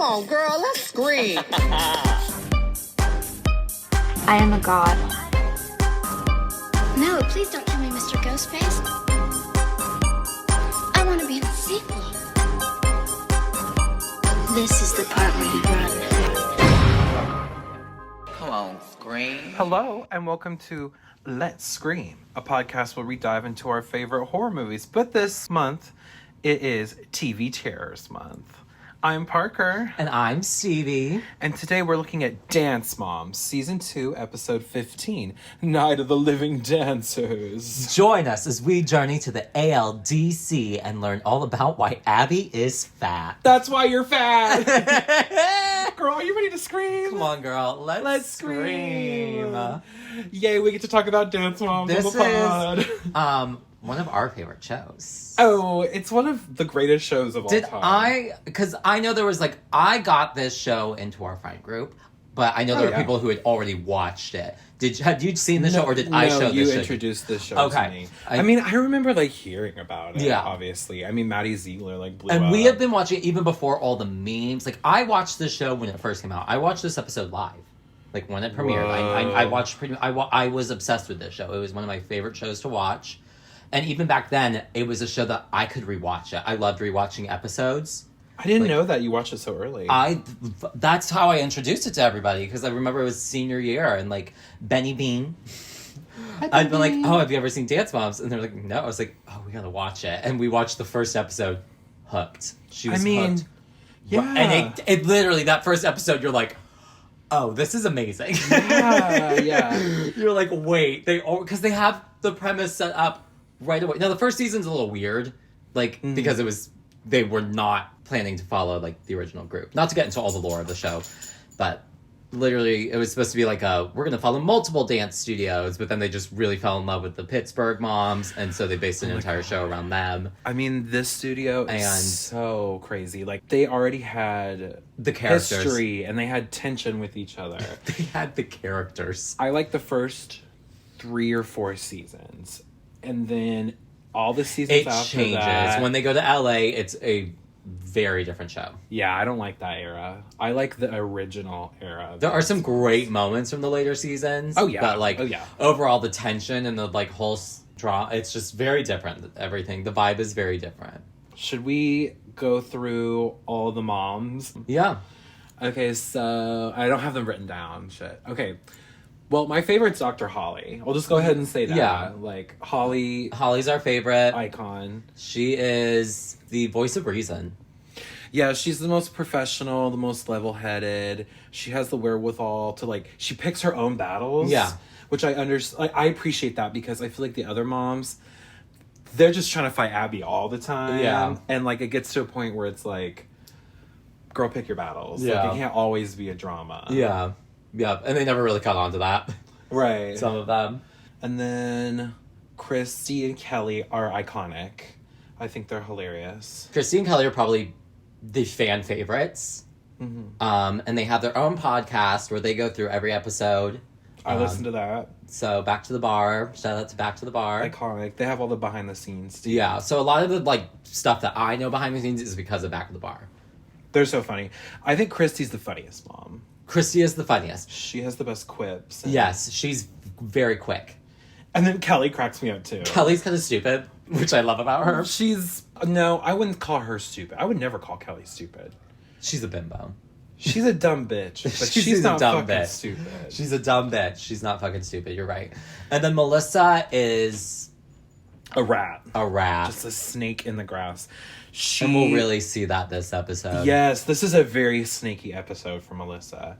on, girl, let's scream. I am a god. No, please don't kill me, Mr. Ghostface. I want to be in the sequel. This is the part where you run. Come on, scream. Hello, and welcome to Let's Scream, a podcast where we dive into our favorite horror movies. But this month, it is TV Terrors Month. I'm Parker. And I'm Stevie. And today we're looking at Dance Moms, Season 2, Episode 15, Night of the Living Dancers. Join us as we journey to the ALDC and learn all about why Abby is fat. That's why you're fat! Girl, are you ready to scream? Come on, girl. Let's scream. Yay, we get to talk about Dance Moms on the pod. Is one of our favorite shows. Oh, it's one of the greatest shows of all time. Because I know there was I got this show into our friend group, but I know there were people who had already watched it. Had you seen the show, or did I show this show? No, you introduced this show to me. I mean, I remember hearing about it, obviously. I mean, Maddie Ziegler blew up. And we had been watching it even before all the memes. I watched the show when it first came out. I watched this episode live. When it premiered. I watched I was obsessed with this show. It was one of my favorite shows to watch. And even back then, it was a show that I could rewatch it. I loved rewatching episodes. I didn't know that you watched it so early. That's how I introduced it to everybody, because I remember it was senior year, and Benny Bean. I'd been like, "Oh, have you ever seen Dance Moms?" And they're like, "No." I was like, "Oh, we gotta watch it." And we watched the first episode, hooked. She was hooked. Yeah. And it literally, that first episode, you're like, oh, this is amazing. Yeah. You're like, wait, because they have the premise set up right away. Now, the first season's a little weird, because they were not planning to follow, the original group. Not to get into all the lore of the show, but literally, it was supposed to be we're going to follow multiple dance studios, but then they just really fell in love with the Pittsburgh moms, and so they based an entire show around them. I mean, this studio is so crazy. They already had the characters. History, and they had tension with each other. They had the characters. I like the first 3 or 4 seasons. And then all the seasons after changes. that... When they go to LA, it's a very different show. Yeah, I don't like that era. I like the original era. There are some great moments from the later seasons. Oh, yeah. But, overall, the tension and the, whole drama, it's just very different. Everything. The vibe is very different. Should we go through all the moms? Yeah. Okay, so... I don't have them written down. Shit. Okay. Well, my favorite's Dr. Holly. I'll just go ahead and say that. Yeah. Holly... Holly's our favorite. Icon. She is the voice of reason. Yeah, she's the most professional, the most level-headed. She has the wherewithal to, she picks her own battles. Yeah. Which I appreciate that, because I feel like the other moms, they're just trying to fight Abby all the time. Yeah. And, it gets to a point where it's girl, pick your battles. Yeah. It can't always be a drama. Yeah. Yeah, and they never really caught on to that. Right. Some of them. And then Christy and Kelly are iconic. I think they're hilarious. Christy and Kelly are probably the fan favorites. Mm-hmm. And they have their own podcast where they go through every episode. I listen to that. So Back to the Bar. Shout out to Back to the Bar. Iconic. They have all the behind the scenes too. Yeah, so a lot of the stuff that I know behind the scenes is because of Back to the Bar. They're so funny. I think Christy's the funniest mom. Christy is the funniest. She has the best quips. Yes, she's very quick. And then Kelly cracks me up too. Kelly's kind of stupid, which I love about her. No, I wouldn't call her stupid. I would never call Kelly stupid. She's a bimbo. She's a dumb bitch, but she's not fucking stupid. She's a dumb bitch. She's not fucking stupid. You're right. And then Melissa is... a rat. A Just a snake in the grass. And we'll really see that this episode. Yes, this is a very snaky episode for Melissa.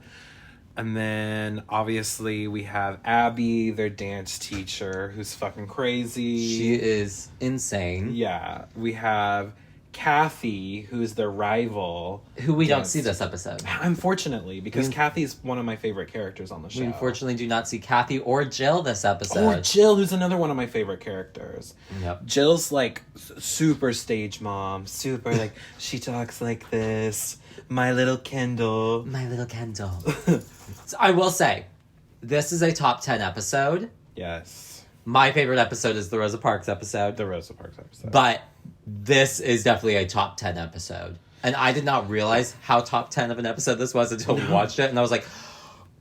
And then, obviously, we have Abby, their dance teacher, who's fucking crazy. She is insane. Yeah. We have Kathy, who's their rival. Who we don't see this episode. Unfortunately, because Kathy's one of my favorite characters on the show. We unfortunately do not see Kathy or Jill this episode. Or Jill, who's another one of my favorite characters. Yep. Jill's super stage mom. Super, she talks like this. My little Kendall. My little Kendall. So I will say, this is a top 10 episode. Yes. My favorite episode is the Rosa Parks episode. The Rosa Parks episode. But this is definitely a top 10 episode. And I did not realize how top 10 of an episode this was until we watched it. And I was like,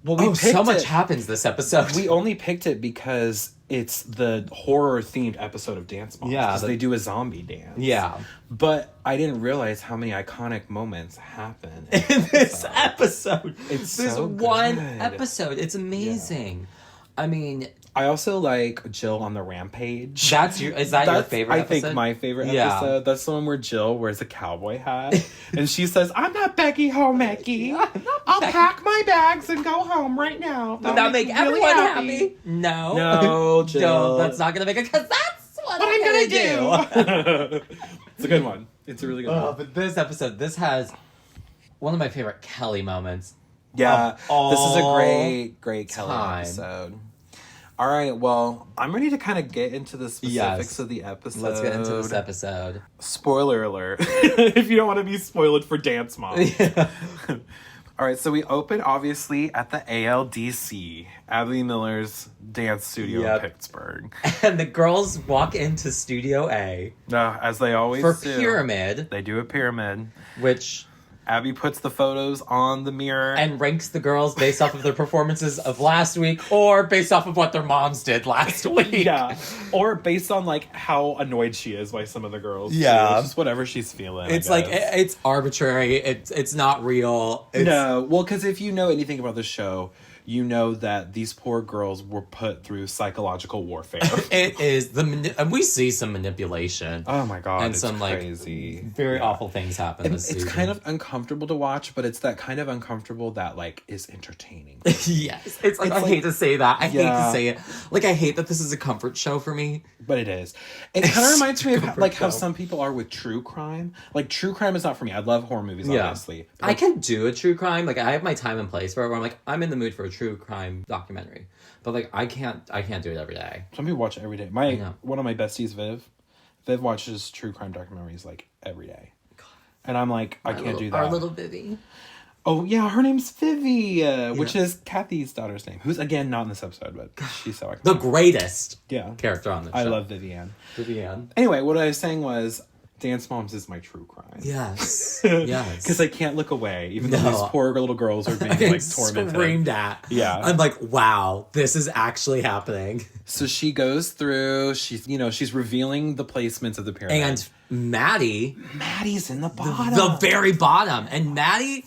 Well, we so picked much it. happens this episode. We only picked it because it's the horror-themed episode of Dance Moms. Yeah, Because they do a zombie dance. Yeah. But I didn't realize how many iconic moments happen In this episode. It's this so one good. episode. It's amazing. I mean, I also like Jill on the Rampage. is that your favorite I episode? think my favorite Yeah. episode. That's the one where Jill wears a cowboy hat. And she says, I'm not Becky Homecky. I'll pack my bags and go home right now. Would that make me really everyone happy? No. No, Jill. No, that's not going to make it, because that's what I'm going to do. It's a good one. It's a really good one. But this episode, this has one of my favorite Kelly moments. Yeah, of this is a all great Kelly time. episode. All right, well, I'm ready to kind of get into the specifics Yes. of the episode. Let's get into this episode. Spoiler alert, if you don't want to be spoiled for Dance Mom. All right, so we open, obviously, at the ALDC, Abby Miller's dance studio Yep. in Pittsburgh. And the girls walk into Studio A As they always for do. Pyramid, They do a pyramid. which... Abby puts the photos on the mirror. and ranks the girls based off of their performances of last week or based off of what their moms did last week. Yeah, or based on like how annoyed she is by some of the girls. Yeah. too. It's just whatever she's feeling. It's I like, guess. it's arbitrary. It's not real. It's, No, well, because if you know anything about the show, you know that these poor girls were put through psychological warfare. It is and we see some manipulation. Oh my god, And it's some, like, crazy. Very awful things happen And this it's season. kind of uncomfortable to watch, but it's that kind of uncomfortable that like is entertaining. Yes. It's like, I like- hate to say that. I hate Yeah. to say it. Like, I hate that this is a comfort show for me. But it is. It kind of reminds me of Comfort like how show. some people are with true crime. Like true crime is not for me. I love horror movies, obviously. But, I like, can do a true crime. Like, I have my time and place where I'm like, I'm in the mood for a true crime documentary. But like, I can't do it every day. some people watch it every day. know. One of my besties, Viv watches true crime documentaries like every day. And I'm like, I can't do that. Our little Vivi. Oh yeah, her name's Vivi, which is Kathy's daughter's name, who's again not in this episode, but she's so iconic. The greatest Yeah, character on the show. I love Vivienne. Vivienne. Anyway, what I was saying was, Dance Moms is my true crime. Yes. Yes. Because I can't look away, even though No. these poor little girls are being Getting like tormented. screamed at. Yeah. I'm like, wow, this is actually happening. So she goes through. She's revealing the placements of the pyramid. And Maddie, Maddie's in the bottom. the very bottom. And Maddie,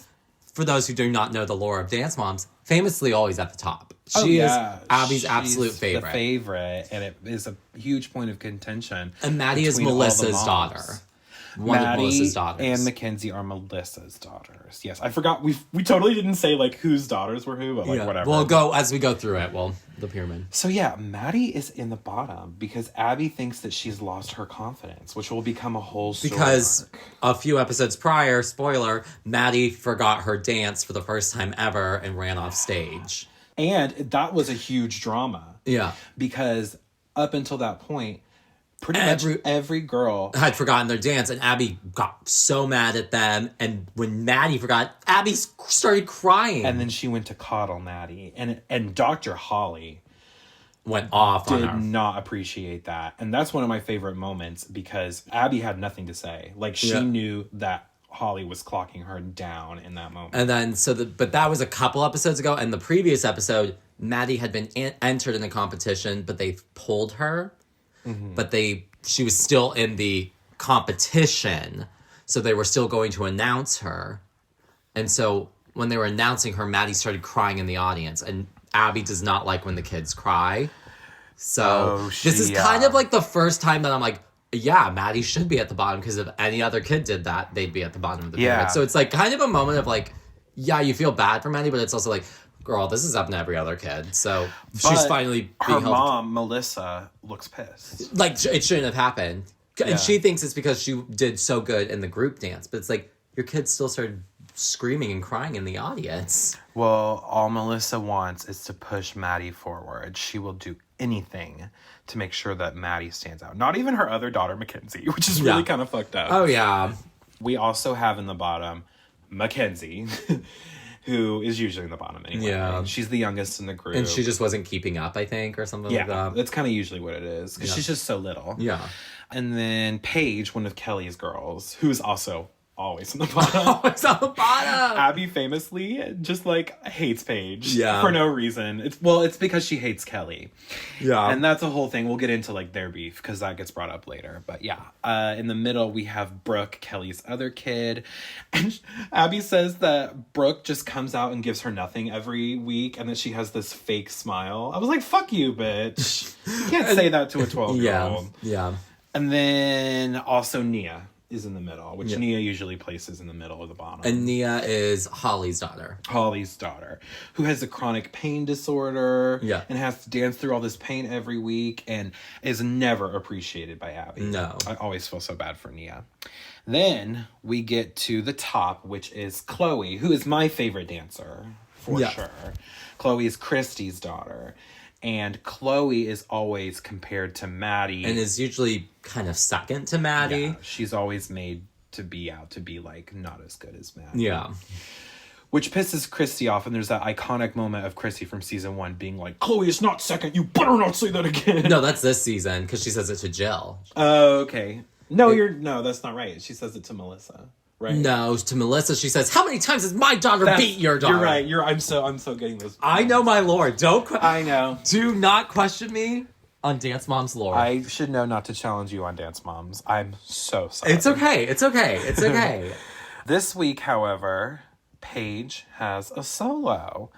for those who do not know the lore of Dance Moms, famously always at the top. She is Abby's absolute favorite. The favorite, and it is a huge point of contention. And Maddie is between all the Melissa's moms. daughter. One Maddie of Melissa's daughters. and Mackenzie are Melissa's daughters. Yes, I forgot. We totally didn't say like whose daughters were who, but like whatever. We'll go as we go through it. Well, the pyramid. So yeah, Maddie is in the bottom because Abby thinks that she's lost her confidence, which will become a whole story Because arc. a few episodes prior, spoiler, Maddie forgot her dance for the first time ever and ran off stage. And that was a huge drama. Yeah. Because up until that point, pretty much every girl Had forgotten their dance, and Abby got so mad at them. And when Maddie forgot, Abby started crying. and then she went to coddle Maddie. And Dr. Holly went off on did her. not appreciate that. And that's one of my favorite moments because Abby had nothing to say. Like she Yeah. knew that Holly was clocking her down in that moment. And then, but that was a couple episodes ago. And the previous episode, Maddie had been entered in the competition, but they pulled her. Mm-hmm. But she was still in the competition. So they were still going to announce her. And so when they were announcing her, Maddie started crying in the audience. And Abby does not like when the kids cry. So this is kind of like the first time that I'm like, yeah, Maddie should be at the bottom because if any other kid did that, they'd be at the bottom of the pyramid. So it's like kind of a moment of like, yeah, you feel bad for Maddie, but it's also like, girl, this is up to every other kid. So she's finally her being held. mom, Melissa, looks pissed. Like, it shouldn't have happened. And she thinks it's because she did so good in the group dance. But it's like, your kids still started screaming and crying in the audience. Well, all Melissa wants is to push Maddie forward. She will do anything to make sure that Maddie stands out. Not even her other daughter, Mackenzie, which is really kind of fucked up. Oh, yeah. We also have in the bottom Mackenzie, who is usually in the bottom anyway. Yeah. She's the youngest in the group. And she just wasn't keeping up, I think, or something like that. that's kind of usually what it is. Because she's just so little. Yeah. And then Paige, one of Kelly's girls, who's also always on the bottom. Always on the bottom. Abby famously just like hates Paige. Yeah. For no reason. It's because she hates Kelly. Yeah. And that's a whole thing. We'll get into like their beef because that gets brought up later. But yeah. In the middle we have Brooke, Kelly's other kid. And Abby says that Brooke just comes out and gives her nothing every week and that she has this fake smile. I was like, fuck you, bitch. You can't say that to a 12-year-old. Yeah. And then also Nia is in the middle, which Nia usually places in the middle or the bottom. And Nia is Holly's daughter. Holly's daughter, who has a chronic pain disorder. Yeah. And has to dance through all this pain every week and is never appreciated by Abby. No. I always feel so bad for Nia. Then we get to the top, which is Chloe, who is my favorite dancer, for sure. Chloe is Christy's daughter. And Chloe is always compared to Maddie. And is usually kind of second to Maddie. Yeah, she's always made to be out to be like not as good as Maddie. Yeah. Which pisses Christy off, and there's that iconic moment of Christy from season 1 being like, Chloe is not second, you better not say that again. No, that's this season, because she says it to Jill. Oh, okay. No, that's not right. She says it to Melissa. Right? No, to Melissa, she says, "How many times has my daughter beat your daughter?" You're right. I'm so getting this. I know my lore. I know. Do not question me on Dance Mom's lore. I should know not to challenge you on Dance Moms. I'm so sorry. It's okay. It's okay. It's okay. This week, however, Paige has a solo.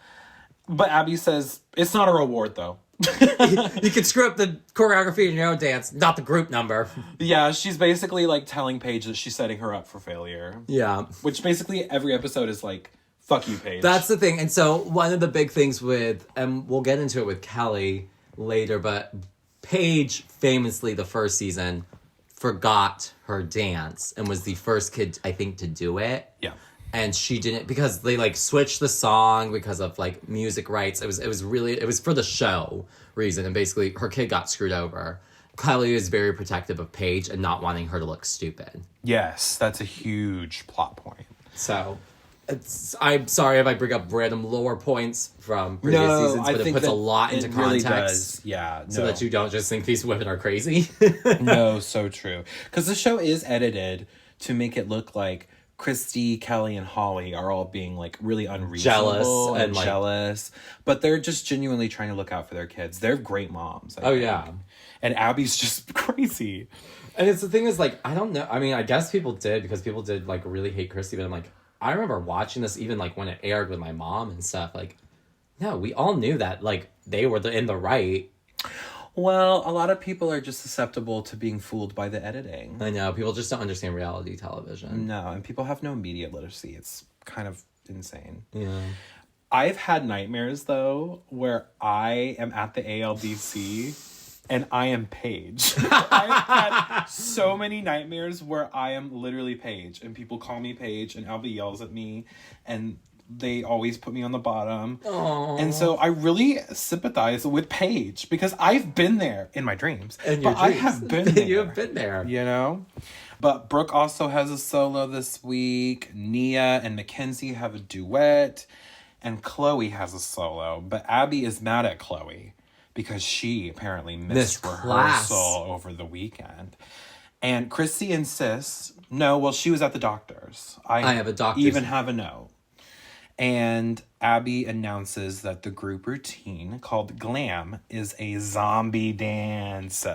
But Abby says, it's not a reward, though. You can screw up the choreography in your own dance, not the group number. Yeah, she's basically like telling Paige that she's setting her up for failure. Yeah. Which basically every episode is like, fuck you, Paige. That's the thing. And so one of the big things with, and we'll get into it with Kelly later, but Paige famously the first season forgot her dance and was the first kid, I think, to do it. Yeah. And she didn't, because they like switched the song because of like music rights. It was for the show reason. And basically her kid got screwed over. Kylie is very protective of Paige and not wanting her to look stupid. Yes, that's a huge plot point. So I'm sorry if I bring up random lower points from previous seasons, but it puts a lot into context. Really does. Yeah. So that you don't just think these women are crazy. No, so true. Because the show is edited to make it look like Christy, Kelly, and Holly are all being like really unreasonable and like, jealous, but they're just genuinely trying to look out for their kids. They're great moms. I think. Yeah. And Abby's just crazy. And it's the thing is like, I don't know. I mean, I guess people did because people did like really hate Christy, but I'm like, I remember watching this even like when it aired with my mom and stuff. Like, no, we all knew that like they were in the right. Well, a lot of people are just susceptible to being fooled by the editing. I know. People just don't understand reality television. No, and people have no media literacy. It's kind of insane. Yeah. I've had nightmares, though, where I am at the ALDC and I am Paige. I've had so many nightmares where I am literally Paige and people call me Paige and Albie yells at me and they always put me on the bottom. Aww. And so I really sympathize with Paige because I've been there in my dreams. I have been there. You have been there. You know? But Brooke also has a solo this week. Nia and Mackenzie have a duet. And Chloe has a solo. But Abby is mad at Chloe because she apparently missed rehearsal over the weekend. And Chrissy insists, no, well, she was at the doctor's. I have a doctor's. Even have a note. And Abby announces that the group routine called Glam is a zombie dance.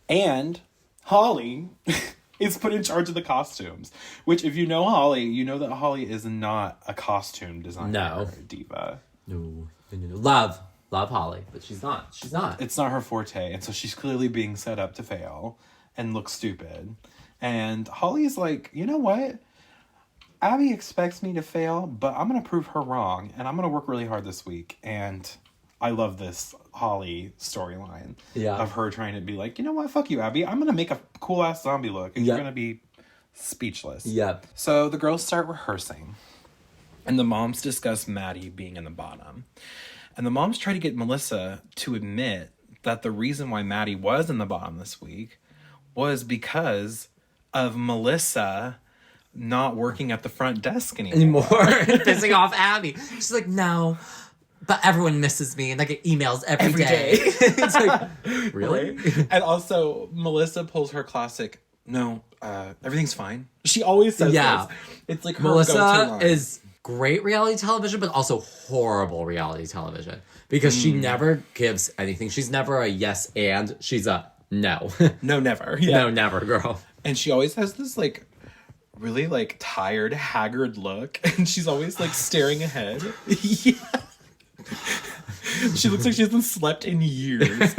And Holly is put in charge of the costumes. Which, if you know Holly, you know that Holly is not a costume designer diva. No. Love Holly, but she's not. It's not her forte. And so she's clearly being set up to fail and look stupid. And Holly's like, you know what? Abby expects me to fail, but I'm going to prove her wrong, and I'm going to work really hard this week. And I love this Holly storyline of her trying to be like, you know what, fuck you, Abby. I'm going to make a cool-ass zombie look, and you're going to be speechless. Yep. So the girls start rehearsing, and the moms discuss Maddie being in the bottom. And the moms try to get Melissa to admit that the reason why Maddie was in the bottom this week was because of Melissa not working at the front desk anymore. Pissing off Abby. She's like, no, but everyone misses me and I get emails every day. It's like, really? And also, Melissa pulls her classic no, everything's fine. She always says Yeah. this. It's like her go-to Melissa line. is great reality television, but also horrible reality television because she never gives anything. She's never a yes and. She's a no. No, never. Yeah. No, never, girl. And she always has this, like, really, like, tired, haggard look. And she's always, like, staring ahead. Yeah. She looks like she hasn't slept in years.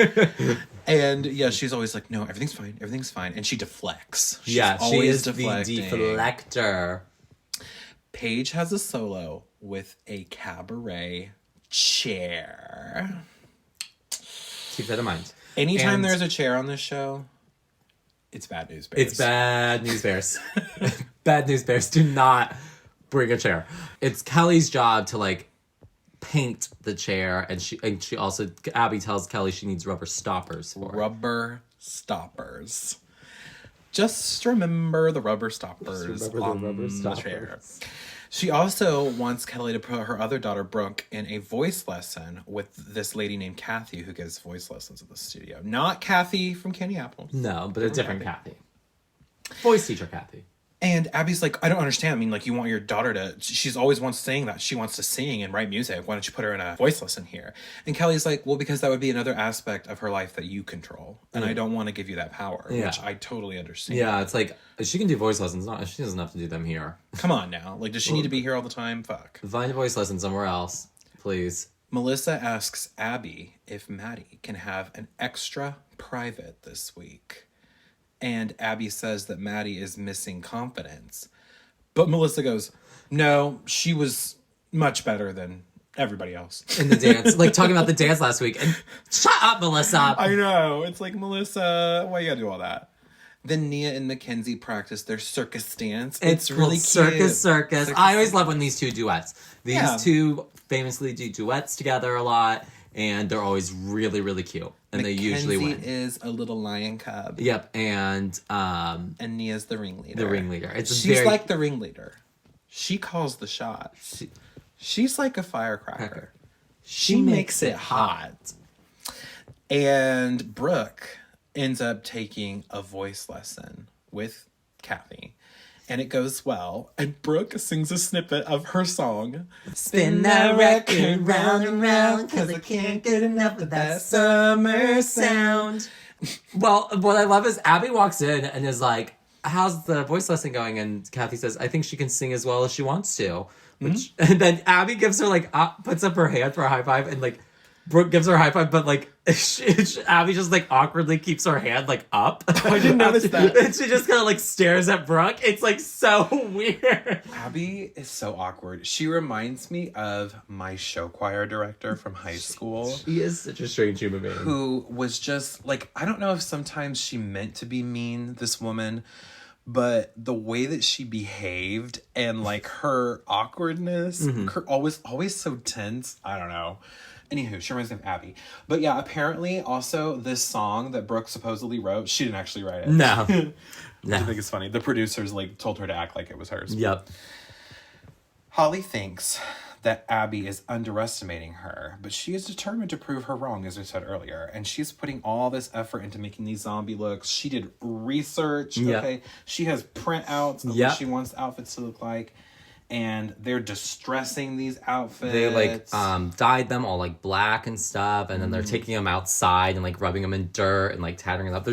And, yeah, she's always like, no, everything's fine. Everything's fine. And she deflects. She's She always is deflecting. the deflector. Paige has a solo with a cabaret chair. Keep that in mind. Anytime And there's a chair on this show, it's bad news bears. It's bad news bears. Bad news bears. Do not bring a chair. It's Kelly's job to, like, paint the chair, and she also, Abby tells Kelly she needs rubber stoppers for it. Rubber stoppers. Just remember the rubber stoppers on the chair. She also wants Kelly to put her other daughter, Brooke, in a voice lesson with this lady named Kathy who gives voice lessons at the studio. Not Kathy from Candy Apples. No, but a different Kathy. Voice teacher Kathy. And Abby's like, I don't understand. I mean, like, you want your daughter to... She's always wants saying that she wants to sing and write music. Why don't you put her in a voice lesson here? And Kelly's like, well, because that would be another aspect of her life that you control. And I don't want to give you that power, which I totally understand. Yeah, it's like, she can do voice lessons. She doesn't have to do them here. Come on now. Like, does she need to be here all the time? Fuck. Find a voice lesson somewhere else, please. Melissa asks Abby if Maddie can have an extra private this week. And Abby says that Maddie is missing confidence. But Melissa goes, no, she was much better than everybody else. In the dance. Like, talking about the dance last week. And shut up, Melissa! I know. It's like, Melissa, why you gotta do all that? Then Nia and Mackenzie practice their circus dance. It's really cute. Circus. I always love when these two duets. These two famously do duets together a lot. And they're always really, really cute. And they usually win. Mackenzie is a little lion cub. Yep, and Nia's the ringleader. The ringleader. She's like the ringleader. She calls the shots. She's like a firecracker. She makes it hot. And Brooke ends up taking a voice lesson with Kathy. And it goes well. And Brooke sings a snippet of her song. Spin that record round and round, cause I can't get enough of that summer sound. Well, what I love is Abby walks in and is like, how's the voice lesson going? And Kathy says, I think she can sing as well as she wants to. Which, and then Abby gives her, like, puts up her hand for a high five, and, like, Brooke gives her a high five, but, like, Abby just, like, awkwardly keeps her hand, like, up. Oh, I didn't notice that. And she just kind of, like, stares at Brooke. It's, like, so weird. Abby is so awkward. She reminds me of my show choir director from high school. She is such a strange human being. Who was just, like, I don't know if sometimes she meant to be mean, this woman, but the way that she behaved and, like, her awkwardness, her always so tense, I don't know. Anywho, she reminds me of Abby. But yeah, apparently also this song that Brooke supposedly wrote, she didn't actually write it. No. Which I think is funny. The producers, like, told her to act like it was hers. Yep. Holly thinks that Abby is underestimating her, but she is determined to prove her wrong, as I said earlier. And she's putting all this effort into making these zombie looks. She did research, okay? She has printouts of what she wants outfits to look like. And they're distressing these outfits. They, like, dyed them all, like, black and stuff, and then they're taking them outside and, like, rubbing them in dirt and, like, tattering it up.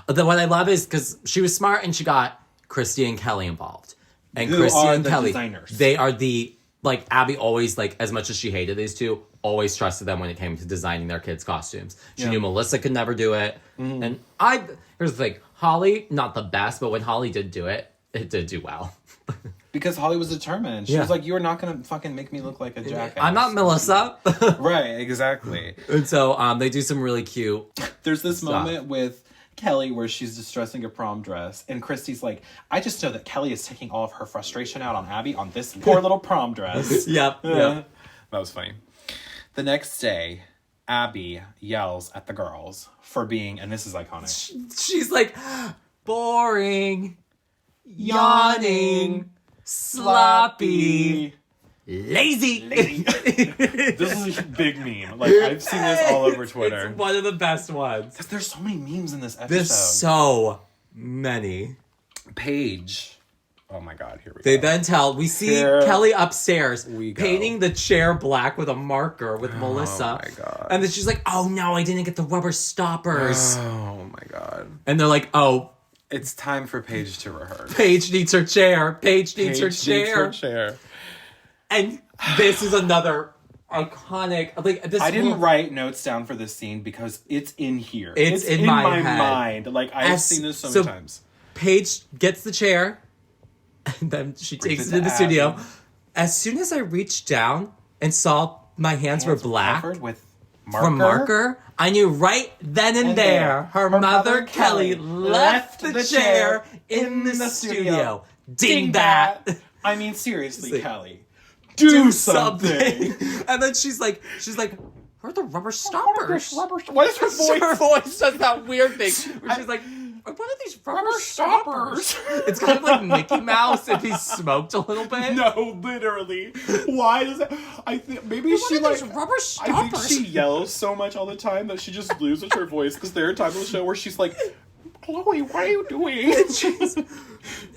What I love is, because she was smart and she got Christy and Kelly involved. And Who Christy are and the Kelly, designers. they are the, like, Abby always, like, as much as she hated these two, always trusted them when it came to designing their kids' costumes. She knew Melissa could never do it. And here's the thing, Holly, not the best, but when Holly did do it, it did do well. Because Holly was determined. She was like, you are not going to fucking make me look like a jackass. I'm not Melissa. Right, exactly. And so they do some really cute There's this moment with Kelly where she's distressing a prom dress. And Christy's like, I just know that Kelly is taking all of her frustration out on Abby on this poor little prom dress. Yep. That was funny. The next day, Abby yells at the girls for being, and this is iconic. She's like, boring, yawning, sloppy, lazy. This is a big meme. Like, I've seen this all over Twitter. It's one of the best ones. Because there's so many memes in this episode. There's so Many. Paige. Oh my God, here we They go. then we see Here Kelly upstairs we go. painting the chair black with a marker with Melissa. Oh my God. And then she's like, oh no, I didn't get the rubber stoppers. Oh my God. And they're like, oh, It's time for Paige to rehearse. Paige needs her chair. Paige needs her Paige chair. needs her chair. And this is another iconic, like, this I didn't whole- write notes down for this scene because it's in here. It's in my head. mind. Like, I've seen this so many times. Paige gets the chair, and then she takes it to the studio. As soon as I reached down and saw my hands were black Covered with marker. from marker, I knew right then and there her mother Kelly left the chair in the studio. Dingbat. I mean, seriously, Like, Kelly. Do something. And then she's like, where are the rubber stoppers? What is her voice? Her voice does that weird thing where she's like, what are these rubber stoppers? It's kind of like Mickey Mouse if he smoked a little bit. No, literally. Why does that? I think maybe she What are like. these rubber I stoppers? think she yells so much all the time that she just loses her voice. Because there are times on the show where she's like, "Chloe, what are you doing?"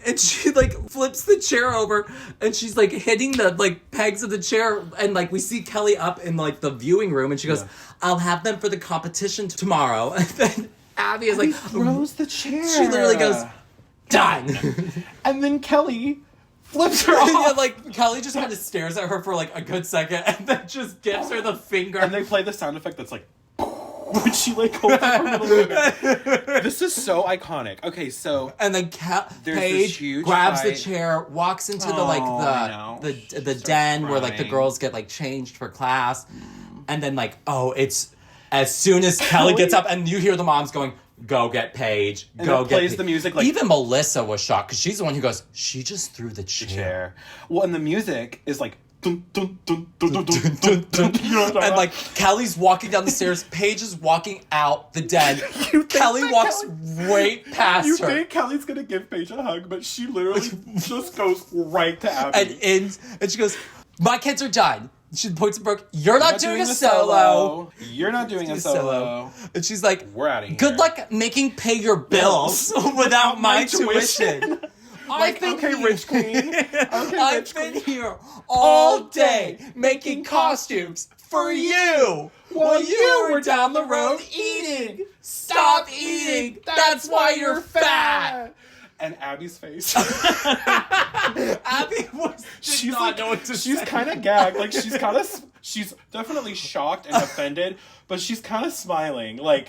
And she like flips the chair over and she's like hitting the like pegs of the chair, and like we see Kelly up in like the viewing room and she goes, I'll have them for the competition tomorrow. And then Abby is like, throws the chair. she literally goes, done. And then Kelly flips her And yeah, off. like Kelly just kind of stares at her for like a good second and then just gives her the finger. And they play the sound effect that's like when she like holds up her middle finger. This is so iconic. Okay, so And then There's this Paige huge grabs the fight. chair, walks into the Oh, I like know. the She the starts den where like the crying. girls get like changed for class, and then like it's as soon as Kelly gets up and you hear the moms going, "Go get Paige, And go it get." plays the music, like- even Melissa was shocked because she's the one who goes, "She just threw the chair." chair. Well, and the music is like dun, dun, dun, dun, dun, dun, dun, dun. You know what I'm talking And about? like Kelly's walking down the stairs, Paige is walking out the den. think Kelly that walks Kelly- right past You her. think Kelly's gonna give Paige a hug, but she literally just goes right to Abby. and she goes, "My kids are done." She points at Brooke, "You're not doing a solo." You're not doing a solo. And she's like, We're outta here. "Good luck making pay your bills without my tuition." Like, okay, rich queen. Okay, I've rich been queen. here all day making costumes for you while you were down the road eating. Stop eating. That's why you're fat. And Abby's face. Abby did not know what to she's say. kind of gagged. Like she's definitely shocked and offended, but she's kind of smiling. Like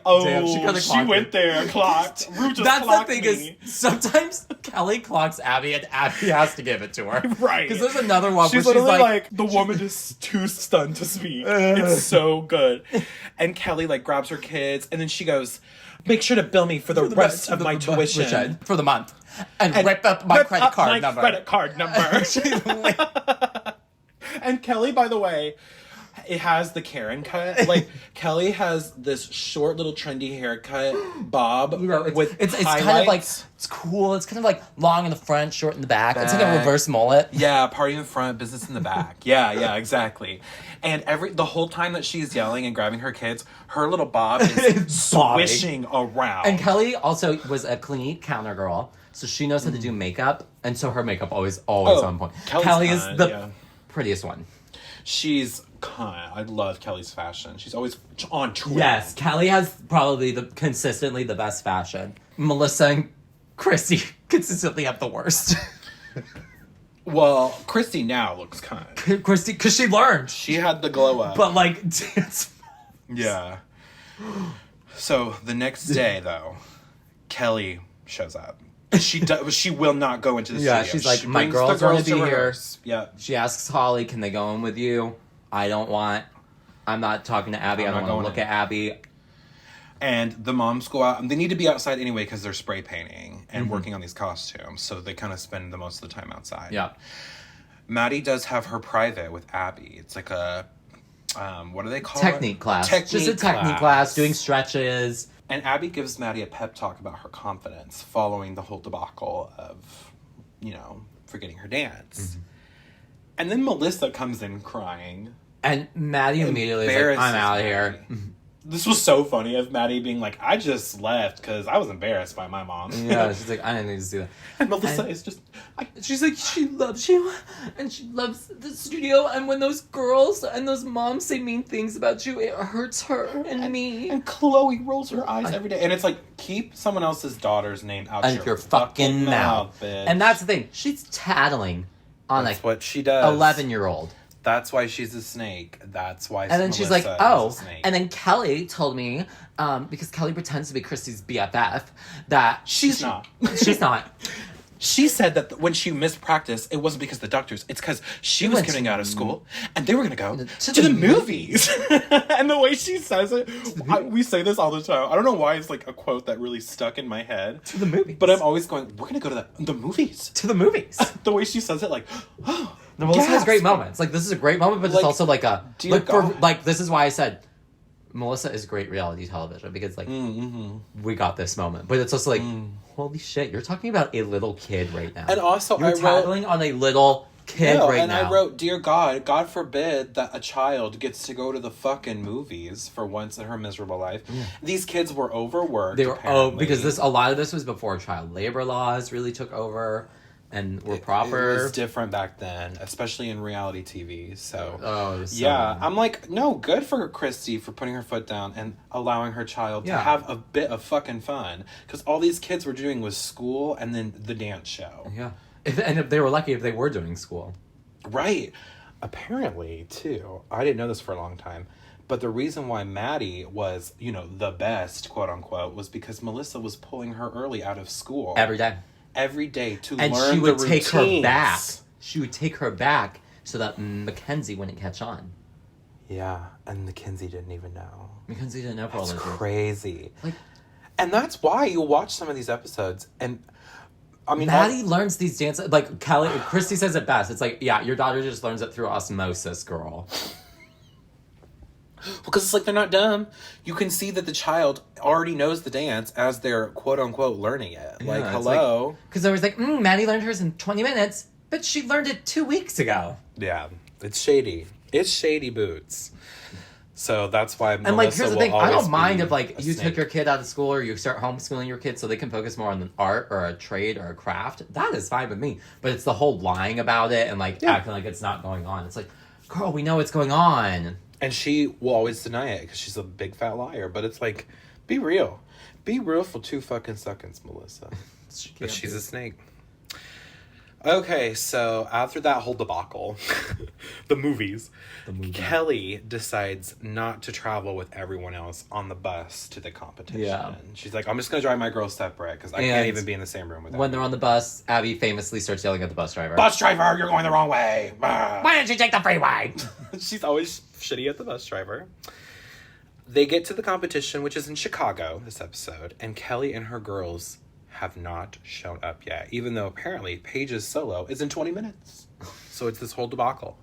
oh, damn, she kinda clocked went me. there, clocked. Rue just That's the clocked thing me. is sometimes Kelly clocks Abby and Abby has to give it to her. Right. Because there's another one She's where she's literally like, the woman is too stunned to speak. It's so good. And Kelly like grabs her kids and then she goes, "Make sure to bill me for the rest of my tuition for the month. And rip up my rip credit up card my number. credit card number." And Kelly, by the way, it has the Karen cut. Like Kelly has this short little trendy haircut bob with it's kind of like, highlights. it's cool. It's kind of like long in the front, short in the back. It's like a reverse mullet. Yeah, party in the front, business in the back. Yeah, exactly. And the whole time that she's yelling and grabbing her kids, her little bob is Bobbing. swishing around. And Kelly also was a Clinique counter girl, so she knows how to do makeup, and so her makeup always on point. Kelly's Kelly is kind, the yeah. prettiest one. She's I love Kelly's fashion. She's always on trend. Yes, Kelly has probably consistently the best fashion. Melissa and Christy consistently have the worst. Well, Christy now looks kind. Christy, because she learned. She had the glow up. But like, dance. Yeah. So the next day, though, Kelly shows up. She will not go into the Yeah, studio. she's like, She "My brings girls the wanna girls to be here." rehearse. Yeah. She asks Holly, "Can they go in with you?" I'm not talking to Abby. I don't want to look at Abby. And the moms go out, and they need to be outside anyway because they're spray painting and working on these costumes. So they kind of spend the most of the time outside. Yeah. Maddie does have her private with Abby. It's like a, what do they call Technique it? class. Just a technique class, doing stretches. And Abby gives Maddie a pep talk about her confidence following the whole debacle of, forgetting her dance. And then Melissa comes in crying. And Maddie immediately is like, "I'm out of here." This was so funny of Maddie being like, I just left because I was embarrassed by my mom. Yeah, she's like, I didn't need to do that. And Melissa is just... She's like, she loves you, and she loves the studio, and when those girls and those moms say mean things about you, it hurts her and me. And Chloe rolls her eyes every day. And it's like, keep someone else's daughter's name out your fucking mouth. Bitch. And that's the thing. She's tattling on That's what she does. 11-year-old. That's why she's a snake. That's why And then Melissa she's like, is a oh. snake. And then Kelly told me, because Kelly pretends to be Christy's BFF, that... She's not. She's not. She said that when she missed practice, it wasn't because of the doctors. It's because she was getting out of school, and they were going to go to the movies. And the way she says it, we say this all the time. I don't know why it's like a quote that really stuck in my head. To the movies. But I'm always going, we're going to go to the movies. To the movies. The way she says it, like, oh. The Melissa has great moments. Like, this is a great moment, but it's also like a... this is why I said Melissa is great reality television, because, like, we got this moment. But it's also like, holy shit, you're talking about a little kid right now. And also, you're tattling on a little kid right now. And I wrote, dear God, God forbid that a child gets to go to the fucking movies for once in her miserable life. Yeah. These kids were overworked, They were, because a lot of this was before child labor laws really took over. And were proper. It was different back then, especially in reality TV. So, so yeah, I'm like, no, good for Christy for putting her foot down and allowing her child to have a bit of fucking fun. Because all these kids were doing was school and then the dance show. Yeah. And if they were lucky if they were doing school. Right. Apparently, too, I didn't know this for a long time, but the reason why Maddie was, the best, quote unquote, was because Melissa was pulling her early out of school. Every day to learn the routines. And she would take her back. She would take her back so that Mackenzie wouldn't catch on. Yeah, and Mackenzie didn't even know. Mackenzie didn't know for all That's those years. Crazy. And that's why you watch some of these episodes and... I mean, Maddie learns these dances. Like, Christy says it best. It's like, yeah, your daughter just learns it through osmosis, girl. Because it's like they're not dumb. You can see that the child already knows the dance as they're quote-unquote learning it. Yeah, like, hello. Because I was like, Maddie learned hers in 20 minutes, but she learned it 2 weeks ago. Yeah, it's shady. It's shady boots. So that's why Melissa and, like, here's the thing. I don't mind if, like, you snake. took your kid out of school or you start homeschooling your kid so they can focus more on an art or a trade or a craft. That is fine with me. But it's the whole lying about it and, like, acting like it's not going on. It's like, girl, we know it's going on. And she will always deny it because she's a big fat liar. But it's like, be real. Be real for 2 fucking seconds, Melissa. But she's a snake. Okay, so after that whole debacle, the movies, Kelly decides not to travel with everyone else on the bus to the competition. Yeah. She's like, I'm just going to drive my girls separate because I can't even be in the same room with them. When they're on the bus, Abby famously starts yelling at the bus driver. Bus driver, you're going the wrong way. Why didn't you take the freeway? She's always shitty at the bus driver. They get to the competition, which is in Chicago, this episode, and Kelly and her girls have not shown up yet, even though apparently Paige's solo is in 20 minutes. So it's this whole debacle.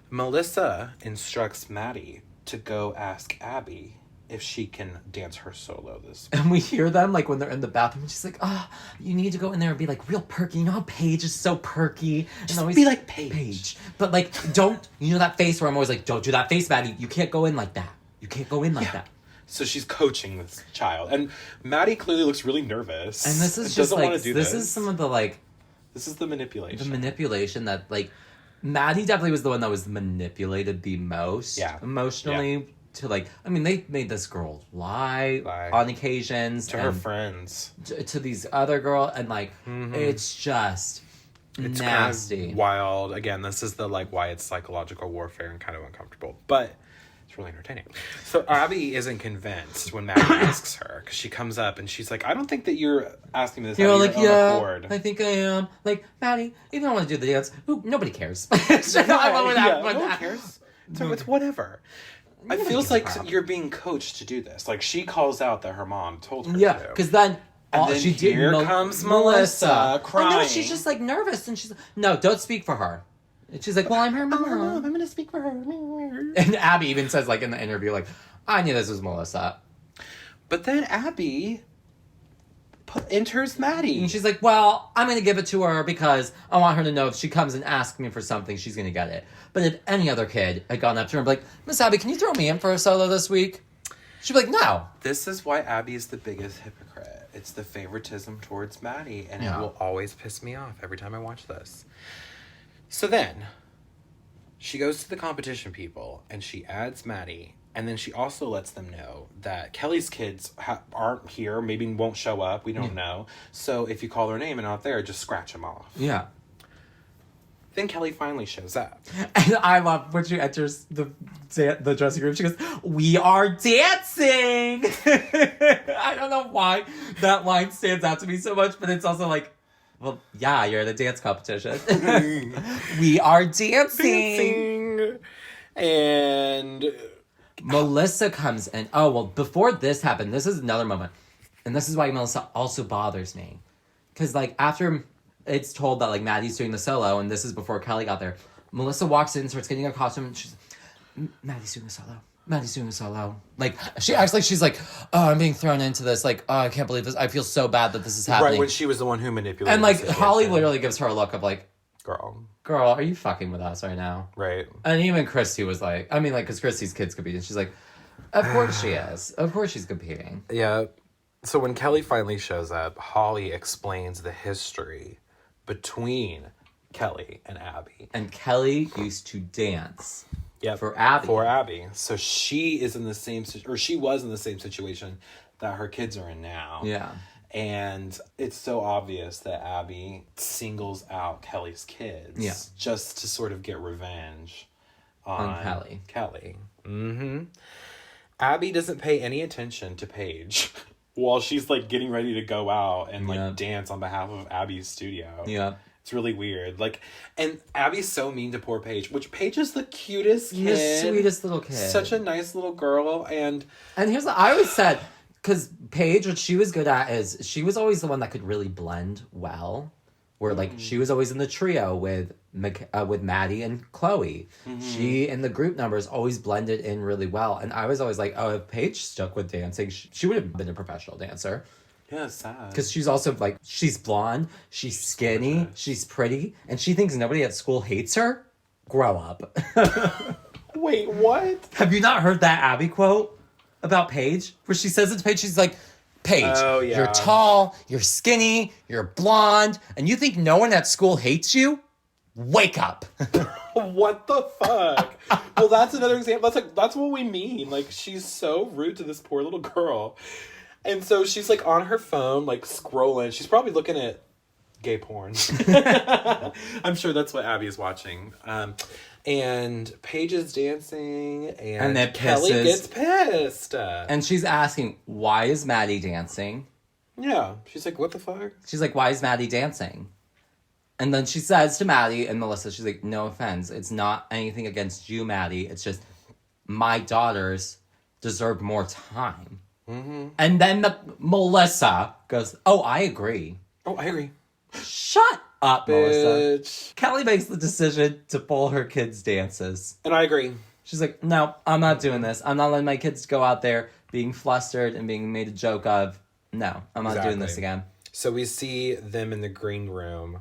Melissa instructs Maddie to go ask Abby if she can dance her solo this week. And we hear them, like, when they're in the bathroom, and she's like, you need to go in there and be, like, real perky. You know how Paige is so perky? Just always be like Paige. But, like, don't, that face where I'm always like, don't do that face, Maddie. You can't go in like that. You can't go in like that. So she's coaching this child. And Maddie clearly looks really nervous. And this is just, like, this is some of the, like... This is the manipulation. The manipulation that, like... Maddie definitely was the one that was manipulated the most emotionally. Yeah. To, like... I mean, they made this girl lie on occasions. To her friends. To these other girls. And, like, it's just... It's nasty. Kind of wild. Again, this is the, like, why it's psychological warfare and kind of uncomfortable. But... It's really entertaining. So Abby isn't convinced when Maddie asks her, because she comes up and she's like, I don't think that you're asking me this out of your own accord. I think I am. Like, Maddie, even I want to do the dance. Ooh, nobody cares. No one cares. So it's whatever. It feels like you're being coached to do this. Like, she calls out that her mom told her to. Yeah, because then... here comes Melissa crying. I know, she's just, like, nervous. And she's like, no, don't speak for her. And she's like, well, I'm her mom. I'm going to speak for her. And Abby even says, like, in the interview, like, I knew this was Melissa. But then Abby enters Maddie. And she's like, well, I'm going to give it to her because I want her to know if she comes and asks me for something, she's going to get it. But if any other kid had gone up to her and be like, Miss Abby, can you throw me in for a solo this week? She'd be like, no. This is why Abby is the biggest hypocrite. It's the favoritism towards Maddie, and it will always piss me off every time I watch this. So then, she goes to the competition people, and she adds Maddie, and then she also lets them know that Kelly's kids aren't here, maybe won't show up, we don't know. So if you call their name and not there, just scratch them off. Yeah. Then Kelly finally shows up. And I love when she enters the dressing room. She goes, "We are dancing." I don't know why that line stands out to me so much, but it's also like, well, yeah, you're at a dance competition. We are dancing. And Melissa comes in. Oh, well, before this happened, this is another moment. And this is why Melissa also bothers me. Because, like, after it's told that, like, Maddie's doing the solo, and this is before Kelly got there, Melissa walks in, starts getting a costume, and she's like, Maddie's doing a solo. Maddie's doing a solo. Like, she acts like she's like, oh, I'm being thrown into this. Like, oh, I can't believe this. I feel so bad that this is happening. Right, when she was the one who manipulated and, like, the situation. Holly literally gives her a look of, like, Girl, are you fucking with us right now? right. And even Christy was like, I mean, like, because Christy's kids compete, and she's like, of course she is. Of course she's competing. Yeah. So when Kelly finally shows up, Holly explains the history between Kelly and Abby. And Kelly used to dance. Yep. For Abby. For Abby. So she is in the same, or she was in the same situation that her kids are in now. Yeah. And it's so obvious that Abby singles out Kelly's kids just to sort of get revenge on Kelly. Mm-hmm. Abby doesn't pay any attention to Paige while she's like getting ready to go out and like dance on behalf of Abby's studio. Yeah. It's really weird. Like, and Abby's so mean to poor Paige, which Paige is the cutest kid. The sweetest little kid. Such a nice little girl. And here's what I always said, because Paige, what she was good at is she was always the one that could really blend well. Where, like, she was always in the trio with Maddie and Chloe. Mm-hmm. She, in the group numbers, always blended in really well. And I was always like, oh, if Paige stuck with dancing, she would have been a professional dancer. Yeah, sad. Because she's also, like, she's blonde, she's skinny, she's pretty, and she thinks nobody at school hates her? Grow up. Wait, what? Have you not heard that Abby quote about Paige? Where she says it to Paige, she's like, Paige, you're tall, you're skinny, you're blonde, and you think no one at school hates you? Wake up. What the fuck? Well, that's another example. That's what we mean. Like, she's so rude to this poor little girl. And so she's like on her phone, like scrolling. She's probably looking at gay porn. I'm sure that's what Abby is watching. And Paige is dancing, and then Kelly gets pissed. And she's asking, why is Maddie dancing? Yeah. She's like, what the fuck? She's like, why is Maddie dancing? And then she says to Maddie and Melissa, she's like, no offense. It's not anything against you, Maddie. It's just my daughters deserve more time. Mm-hmm. And then Melissa goes, oh, I agree. Oh, I agree. Shut up, Bitch. Melissa. Kelly makes the decision to pull her kids' dances. And I agree. She's like, no, I'm not doing this. I'm not letting my kids go out there being flustered and being made a joke of. No, I'm not doing this again. So we see them in the green room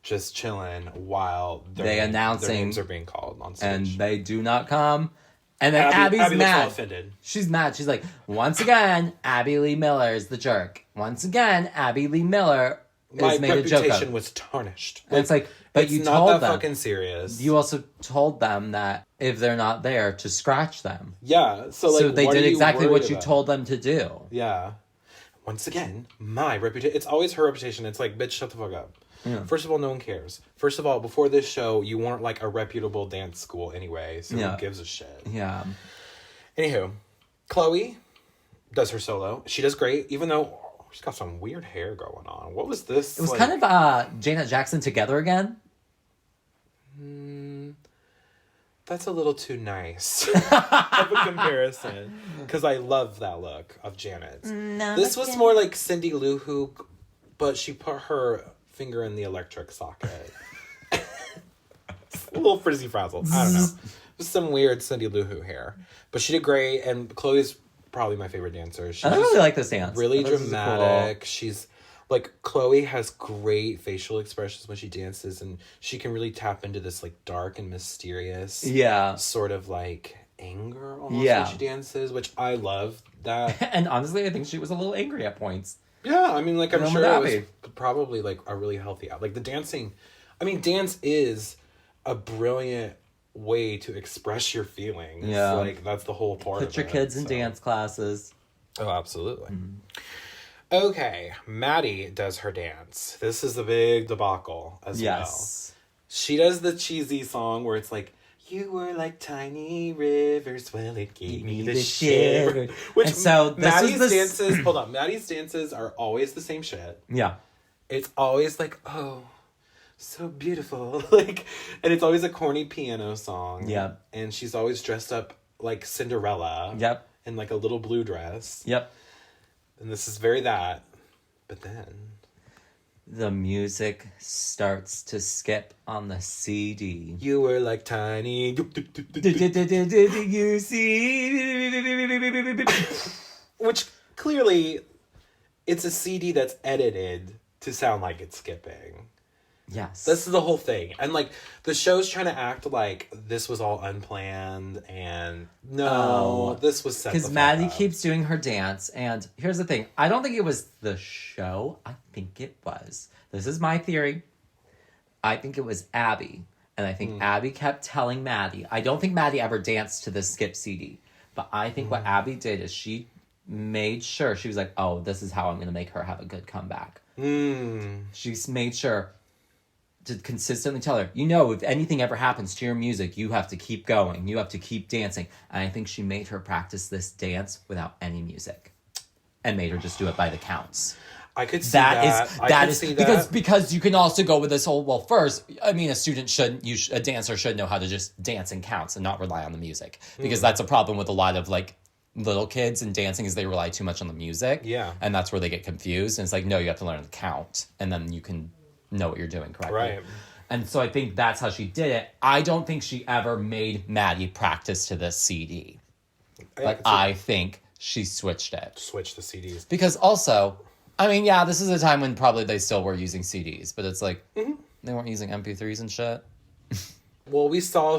just chilling while their names are being called on stage. And they do not come. And then Abby's mad. Offended. She's mad. She's like, once again, Abby Lee Miller is the jerk. Once again, Abby Lee Miller is made a joke of. My reputation was tarnished. And it's like, but you told them. It's not that fucking serious. You also told them that if they're not there, to scratch them. Yeah. So they did exactly what you told them to do. Yeah. Once again, my reputation. It's always her reputation. It's like, bitch, shut the fuck up. Yeah. First of all, no one cares. First of all, before this show, you weren't like a reputable dance school anyway, so who gives a shit? Yeah. Anywho, Chloe does her solo. She does great, even though she's got some weird hair going on. What was this? It was kind of Janet Jackson together again. That's a little too nice of a comparison. Because I love that look of Janet. No, this was more like Cindy Lou Who, but she put her finger in the electric socket. A little frizzy frazzled. I don't know. Just some weird Cindy Lou Who hair. But she did great, and Chloe's probably my favorite dancer. I really like this dance. Really dramatic. Cool. She's like, Chloe has great facial expressions when she dances, and she can really tap into this like dark and mysterious sort of like anger almost Yeah. when she dances, which I love that. And honestly, I think she was a little angry at points. Yeah, I mean, like, I'm Along sure with it Abby. was probably, like, a really healthy... Like, the dancing... I mean, dance is a brilliant way to express your feelings. Yeah. Like, that's the whole part of it. Put your kids in dance classes. Oh, absolutely. Okay, Maddie does her dance. This is a big debacle as well. Yes. She does the cheesy song where it's like, you were like tiny rivers, well, it gave me the shiver. Which, And so this Maddie's is the dances, hold on, Maddie's dances are always the same shit. Yeah. It's always like, oh, so beautiful. Like, and it's always a corny piano song. Yep. And she's always dressed up like Cinderella. Yep. In like a little blue dress. Yep. And this is very that. But then... The music starts to skip on the CD. You were like tiny. You see? Which clearly, it's a CD that's edited to sound like it's skipping. Yes. This is the whole thing. And like, the show's trying to act like this was all unplanned and no, this was set because the fuck Maddie up. keeps doing her dance, and here's the thing: I don't think it was the show. I think it was. This is my theory. I think it was Abby, and I think Abby kept telling Maddie. I don't think Maddie ever danced to the skip CD, but I think what Abby did is she made sure she was like, "Oh, this is how I'm going to make her have a good comeback." She's made sure to consistently tell her, you know, if anything ever happens to your music, you have to keep going. You have to keep dancing. And I think she made her practice this dance without any music and made her just do it by the counts. I could see that. That is because you can also go with this whole, well, first, I mean, a dancer should know how to just dance in counts and not rely on the music, because that's a problem with a lot of like little kids and dancing is they rely too much on the music. Yeah. And that's where they get confused. And it's like, no, you have to learn to count, and then you can know what you're doing correctly. Right. And so I think that's how she did it. I don't think she ever made Maddie practice to this CD. But I think she switched it. Switch the CDs. Because also, I mean, yeah, this is a time when probably they still were using CDs, but it's like, they weren't using MP3s and shit. Well, we saw,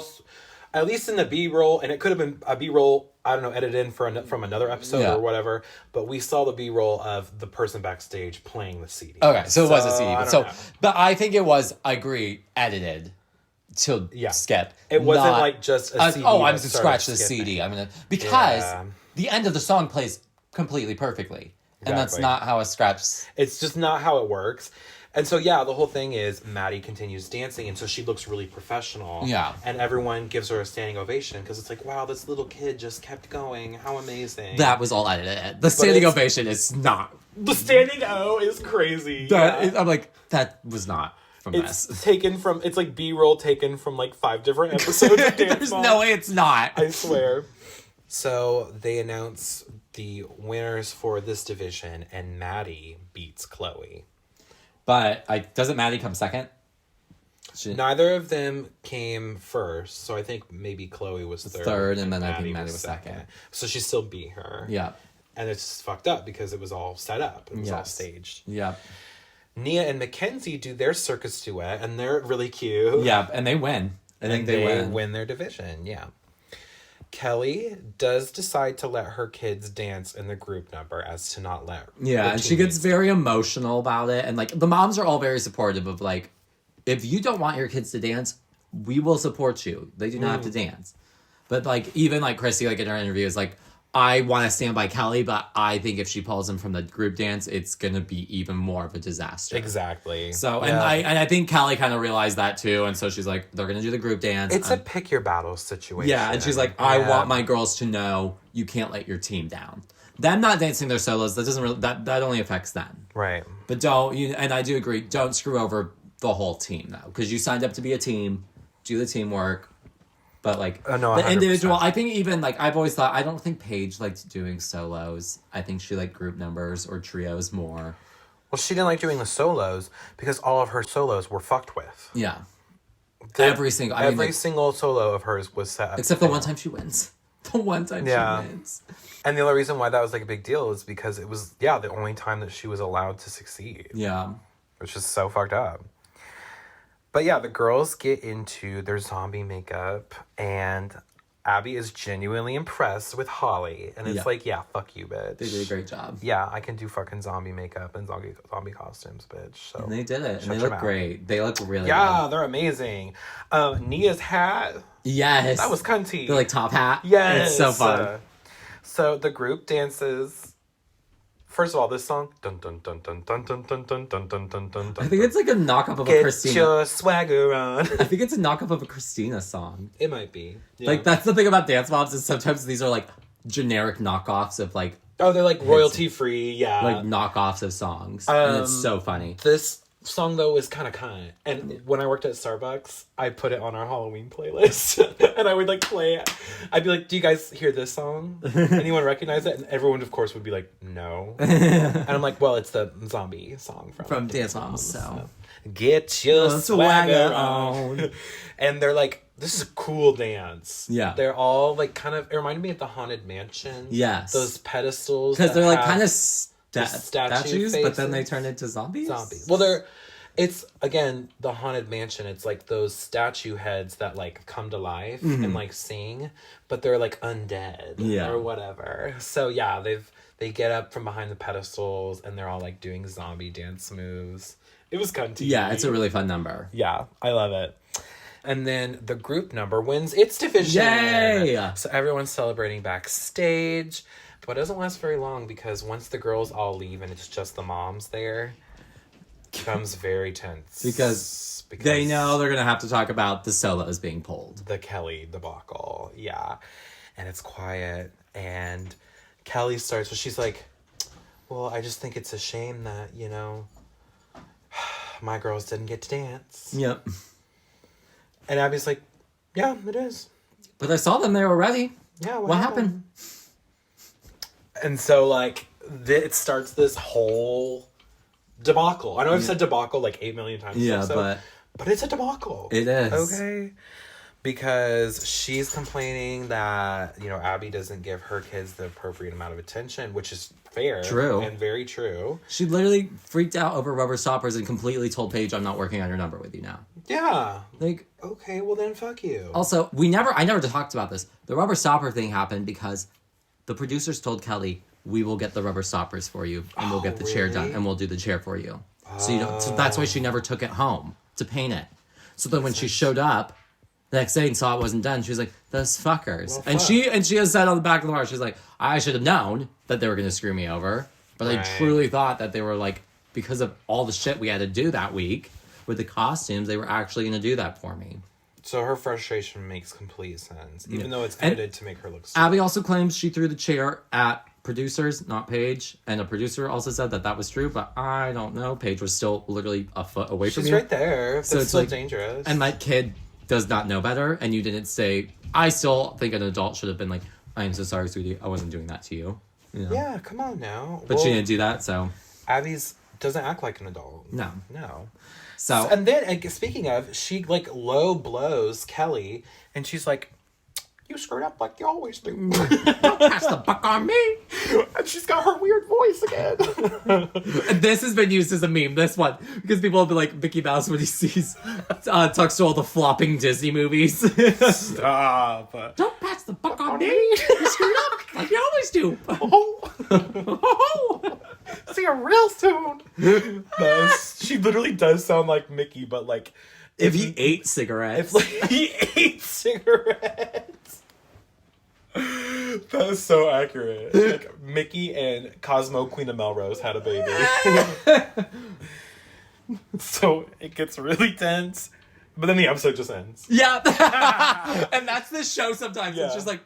at least in the B-roll, and it could have been a B-roll, I don't know, edited in from another episode or whatever, but we saw the B-roll of the person backstage playing the CD. Okay, so it was a CD. I But, don't know. but I think it was, I agree, edited to skip. It wasn't not- like just a CD. I'm that to started scratch the skipping. CD. I'm gonna because Yeah. the end of the song plays completely perfectly, and that's Exactly. not how a scratch. It's just not how it works. And so, yeah, the whole thing is Maddie continues dancing, and so she looks really professional. Yeah. And everyone gives her a standing ovation, because it's like, wow, this little kid just kept going. How amazing. That was all edited. The standing it's- ovation is not. The standing O is crazy. I'm like, that was not from It's this. taken from, it's like B-roll taken from like 5 different episodes of Dance There's Moms. no way it's not. I swear. So they announce the winners for this division, and Maddie beats Chloe. But doesn't Maddie come second? Neither of them came first, so I think maybe Chloe was third. And then I think Maddie was second. So she still beat her. Yeah. And it's just fucked up because it was all set up. It was all Yes. staged. Yeah. Nia and Mackenzie do their circus duet, and they're really cute. Yeah, and they win. I think they win. their division, yeah. Kelly does decide to let her kids dance in the group number as to not let Yeah, her and she gets teammates very emotional about it. And, like, the moms are all very supportive of, like, if you don't want your kids to dance, we will support you. They do not have to dance. But, like, even, like, Chrissy, like, in her interview is like, I want to stand by Kelly, but I think if she pulls him from the group dance, it's going to be even more of a disaster. Exactly. So, Yeah. and I think Kelly kind of realized that, too. And so she's like, they're going to do the group dance. It's a pick your battles situation. Yeah, and she's like, I want my girls to know you can't let your team down. Them not dancing their solos, that doesn't really, that only affects them. Right. But and I do agree, don't screw over the whole team though, because you signed up to be a team, do the teamwork. But like no, the 100%. individual, I think even like I've always thought, I don't think Paige liked doing solos. I think she liked group numbers or trios more. Well, she didn't like doing the solos because all of her solos were fucked with. Yeah, every single single solo of hers was set up. except the one time she wins. The one time she wins. And the only reason why that was like a big deal is because it was the only time that she was allowed to succeed. Yeah. Which is so fucked up. But yeah, the girls get into their zombie makeup, and Abby is genuinely impressed with Holly. And it's Yeah. like, yeah, fuck you, bitch. They did a great job. Yeah, I can do fucking zombie makeup and zombie costumes, bitch. So And they did it. And shut they your look mouth. great. They look really Yeah, good. they're amazing. Nia's hat, Yes. that was cunty. The like top hat. Yes. It's so fun. So the group dances. First of all, this song. Dun dun dun dun dun dun dun dun dun dun dun dun. I think it's like a knockoff of a Get Christina. your swagger on. I think it's a knockoff of a Christina song. It might be. Yeah. Like that's the thing about Dance Moms is sometimes these are like generic knockoffs of like Oh, they're like royalty free. Yeah. knockoffs of songs. And it's so funny. This song though is kind of cunt. And when I worked at Starbucks, I put it on our Halloween playlist, and I would like play it. I'd be like, "Do you guys hear this song? Anyone recognize it?" And everyone, of course, would be like, "No." And I'm like, "Well, it's the zombie song from Dance Moms. So Get your swagger swagger on. And they're like, this is a cool dance. Yeah. They're all like kind of, it reminded me of the Haunted Mansion. Yes. Those pedestals. because that they're like have kind of the statue statues, but then they faces. turn into zombies. Zombies. Well, it's again, the Haunted Mansion. It's like those statue heads that like come to life and like sing, but they're like undead Yeah. or whatever. So yeah, they get up from behind the pedestals and they're all like doing zombie dance moves. It was cunty. Yeah, it's a really fun number. Yeah, I love it. And then the group number wins its division. Yay! So everyone's celebrating backstage, but it doesn't last very long because once the girls all leave and it's just the moms there, it becomes very tense. Because they know they're going to have to talk about the solos being pulled. the Kelly debacle. Yeah. And it's quiet. And Kelly starts, well, she's like, well, I just think it's a shame that, you know, my girls didn't get to dance. Yep. And Abby's like, yeah, it is. But I saw them there already. Yeah, What happened? And so, like, it starts this whole debacle. I know I've said debacle like 8 million times. Yeah, so, but it's a debacle. It is. Okay. Because she's complaining that, you know, Abby doesn't give her kids the appropriate amount of attention, which is fair. True. And very true. She literally freaked out over rubber stoppers and completely told Paige, I'm not working on your number with you now. Yeah. Like, Okay, well then fuck you. also, I never talked about this. The rubber stopper thing happened because the producers told Kelly, we will get the rubber stoppers for you and we'll get the chair done really? and we'll do the chair for you. So that's why she never took it home to paint it. So then when she showed up the next day and saw it wasn't done, she was like, those fuckers. Well, and fuck. she has said on the back of the bar, she's like, I should have known that they were going to screw me over. But I Right. truly thought that they were like, because of all the shit we had to do that week with the costumes, they were actually going to do that for me. So her frustration makes complete sense, even though it's And edited to make her look stupid. Abby also claims she threw the chair at producers, not Paige. And a producer also said that that was true, but I don't know. Paige was still literally a foot away from She's you. right there. That's So it's still like- dangerous. And my kid does not know better, and you didn't say, I still think an adult should have been like, I am so sorry, sweetie. I wasn't doing that to you. You know? Yeah, come on now. But she didn't do that, so Abby's doesn't act like an adult. no. No. So, And then, speaking of, she, like, low blows Kelly, and she's like, you screwed up like you always do. pass the buck on me. And she's got her weird voice again. And this has been used as a meme, this one. Because people have been like, Mickey Mouse when he sees, talks to all the flopping Disney movies. Stop. Don't pass the buck on me. You screwed up like you always do. Oh. See you real soon. She literally does sound like Mickey, but, like, If he ate cigarettes. If like, he ate cigarettes. That is so accurate. Like, Mickey and Cosmo, Queen of Melrose, had a baby. So it gets really tense, but then the episode just ends. Yeah. And that's the show sometimes. Yeah. It's just like,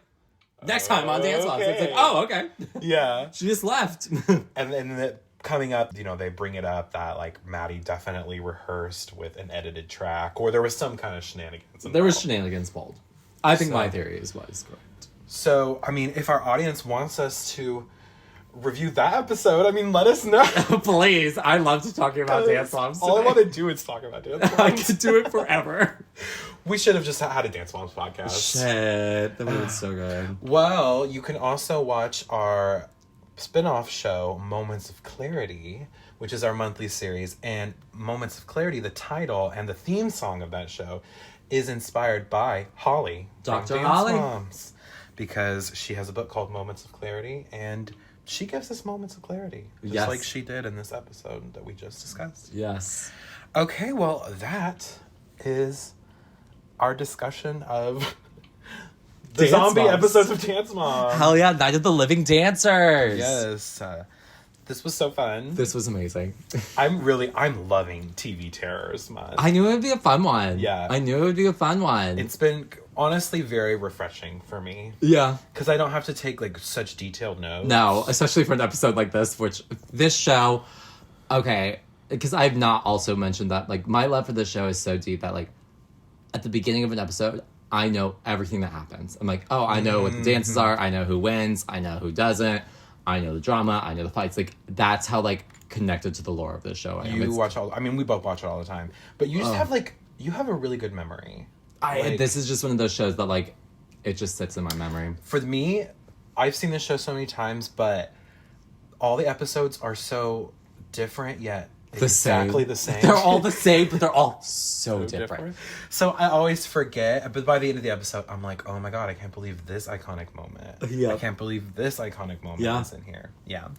next time on Dance Moms. It's like, Okay. oh, okay. Yeah. She just left. And then coming up, you know, they bring it up that, like, Maddie definitely rehearsed with an edited track, or there was some kind of shenanigans. There was involved. shenanigans pulled. I think So- my theory was correct. So, I mean, if our audience wants us to review that episode, I mean, let us know. Please, I love to talk about Dance Moms. All I today. want to do is talk about Dance I Moms. could do it forever. We should have just had a Dance Moms podcast. Shit, that would have been so good. Well, you can also watch our spin-off show, Moments of Clarity, which is our monthly series. And Moments of Clarity, the title and the theme song of that show, is inspired by Holly. from Dr. Dance Holly. Moms, because she has a book called Moments of Clarity, and she gives us moments of clarity. Just Yes. like she did in this episode that we just discussed. Yes. Okay, well, that is our discussion of the Dance zombie Moms. episodes of Dance Mom. Hell yeah, Night of the Living Dancers. Yes. This was so fun. This was amazing. I'm loving TV Terrors month. I knew it would be a fun one. Yeah. I knew it would be a fun one. It's been honestly very refreshing for me. Yeah. Because I don't have to take like such detailed notes. No, especially for an episode like this, which this show, okay, because I've not also mentioned that, like, my love for this show is so deep that, like, at the beginning of an episode, I know everything that happens. I'm like, oh, I know what the dances are, I know who wins, I know who doesn't, I know the drama, I know the fights. Like, that's how, like, connected to the lore of this show I am. You It's- watch all. I mean, we both watch it all the time. But you just have like you have a really good memory. this is just one of those shows that, like, it just sits in my memory. For me, I've seen this show so many times, but all the episodes are so different yet exactly the same. They're all the same, but they're all so different. So I always forget, but by the end of the episode, I'm like, oh my god, I can't believe this iconic moment. Yeah. I can't believe this iconic moment Yeah. is in here. Yeah.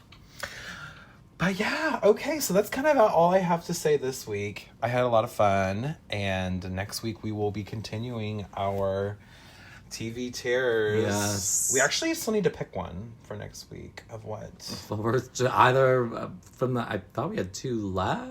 But yeah, okay, so that's kind of all I have to say this week. I had a lot of fun, and next week we will be continuing our TV Terrors. Yes. We actually still need to pick one for next week of what? Well, we're either from the. I thought we had two left.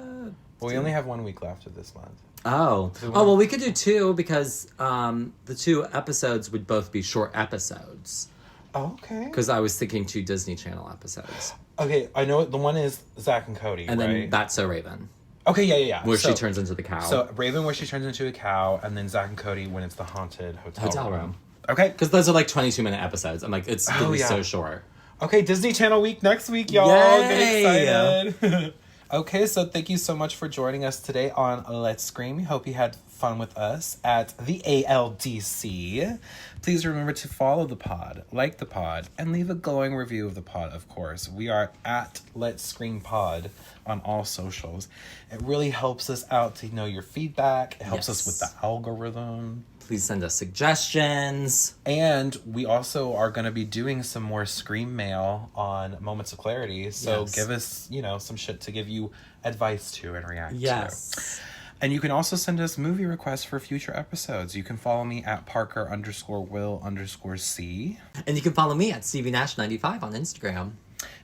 Well, we only have 1 week left of this month. Oh. we Well, we could do two because the two episodes would both be short episodes. Oh, okay. Because I was thinking 2 Disney Channel episodes. Okay, I know the one is Zach and Cody, And right? then That's So Raven, Okay, yeah. where So- she turns into the cow. So Raven, where she turns into a cow, and then Zach and Cody when it's the haunted hotel room. Okay. Because those are like 22-minute episodes. I'm like, it's going to be yeah. so short. Okay, Disney Channel week next week, y'all. Yay! Get excited. Okay, so thank you so much for joining us today on Let's Scream. We hope you had fun with us at the ALDC. Please remember to follow the pod, like the pod, and leave a glowing review of the pod, of course. We are at Let's Scream Pod on all socials. It really helps us out to know your feedback. It helps us with the algorithm. Please send us suggestions. And we also are going to be doing some more Scream mail on Moments of Clarity. So Yes. give us, some shit to give you advice to and react to. Yes. And you can also send us movie requests for future episodes. You can follow me at Parker_Will_C. And you can follow me at Stevie Nash 95 on Instagram.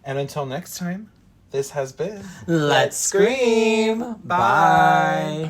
And until next time, this has been Let's Scream. Bye.